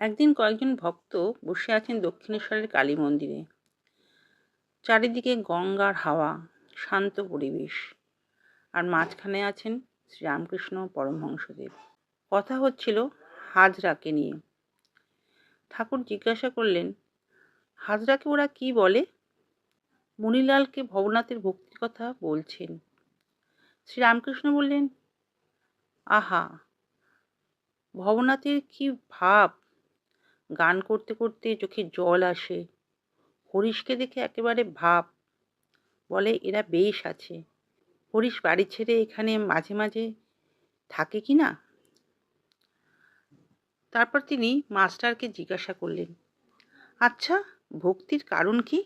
একদিন কয়েকজন ভক্ত বসে আছেন দক্ষিণেশ্বরের কালী মন্দিরে। চারিদিকে গঙ্গার হাওয়া, শান্ত পরিবেশ, আর মাঝখানে আছেন শ্রীরামকৃষ্ণ পরমহংসদেব। কথা হচ্ছিল হাজরাকে নিয়ে। ঠাকুর জিজ্ঞাসা করলেন, হাজরাকে ওরা কি বলে? মুনিলালকে ভবনাথের ভক্তির কথা বলছেন। শ্রীরামকৃষ্ণ বললেন, আহা, ভবনাথের কি ভাব! গান করতে করতে চোখে জল আসে। হরিশকে দেখে একেবারে ভাব। বলে এরা বেশ আছে। হরিশ বাড়ি ছেড়ে এখানে মাঝে মাঝে থাকে কি না? তারপর তিনি মাস্টারকে জিজ্ঞাসা করলেন, আচ্ছা, ভক্তির কারণ কি?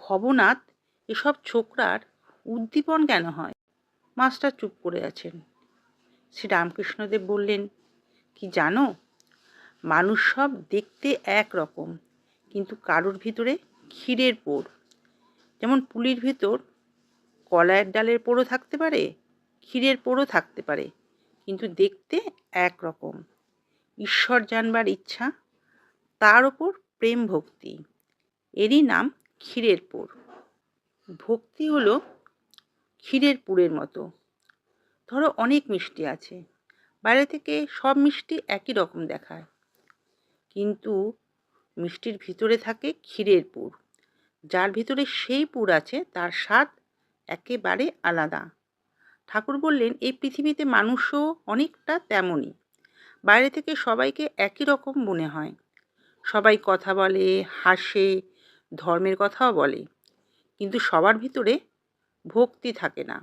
ভবনাথ এসব ছোকরার উদ্দীপন কেন হয়? মাস্টার চুপ করে আছেন। শ্রীরামকৃষ্ণদেব বললেন, কি জানো, মানুষ সব দেখতে একরকম, কিন্তু কারোর ভিতরে ক্ষীরের পোড়। যেমন পুলির ভিতর কলাইয়ের ডালের পোড়ও থাকতে পারে, ক্ষীরের পোড়ও থাকতে পারে, কিন্তু দেখতে একরকম। ঈশ্বর জানবার ইচ্ছা, তার ওপর প্রেম ভক্তি, এরই নাম ক্ষীরের পোড়। ভক্তি হলো ক্ষীরের পুরের মতো। ধরো অনেক মিষ্টি আছে, বাইরে থেকে সব মিষ্টি একই রকম দেখায়, কিন্তু মিষ্টির ভিতরে থাকে ক্ষীরের পুর। যার ভিতরে সেই পুর আছে তার স্বাদ একেবারে আলাদা। ঠাকুর বললেন, এই পৃথিবীতে মানুষও অনেকটা তেমনই। বাইরে থেকে সবাইকে একই রকম মনে হয়, সবাই কথা বলে, হাসে, ধর্মের কথাও বলে, কিন্তু সবার ভিতরে ভক্তি থাকে না।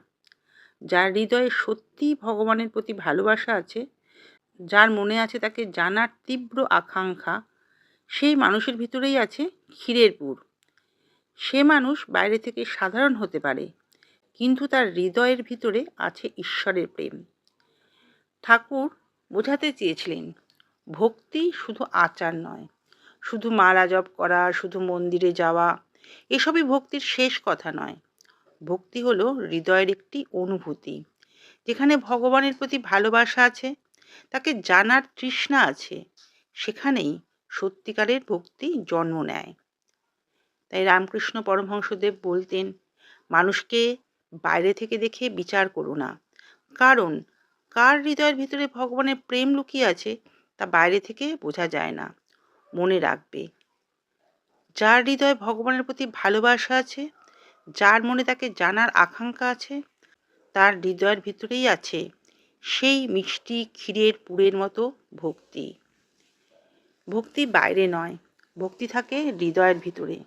যার হৃদয়ে সত্যিই ভগবানের প্রতি ভালোবাসা আছে, যার মনে আছে তাকে জানার তীব্র আকাঙ্ক্ষা, সেই মানুষের ভিতরেই আছে ক্ষীরের পুর। সে মানুষ বাইরে থেকে সাধারণ হতে পারে, কিন্তু তার হৃদয়ের ভিতরে আছে ঈশ্বরের প্রেম। ঠাকুর বোঝাতে চেয়েছিলেন, ভক্তি শুধু আচার নয়, শুধু মালা জপ করা, শুধু মন্দিরে যাওয়া, এসবই ভক্তির শেষ কথা নয়। ভক্তি হলো হৃদয়ের একটি অনুভূতি, যেখানে ভগবানের প্রতি ভালোবাসা আছে, তাকে জানার তৃষ্ণা আছে, সেখানেই সত্যিকারের ভক্তি জন্ম নেয়। তাই রামকৃষ্ণ পরমহংসদেব বলতেন, মানুষকে বাইরে থেকে দেখে বিচার করো না, কারণ কার হৃদয়ের ভিতরে ভগবানের প্রেম লুকিয়ে আছে তা বাইরে থেকে বোঝা যায় না। মনে রাখবে, যার হৃদয়ে ভগবানের প্রতি ভালোবাসা আছে, যার মনে তাকে জানার আকাঙ্ক্ষা আছে, তার হৃদয়ের ভিতরেই আছে সেই মিষ্টি ক্ষীরের পুরের মতো ভক্তি। ভক্তি বাইরে নয়, ভক্তি থাকে হৃদয়ের ভিতরে।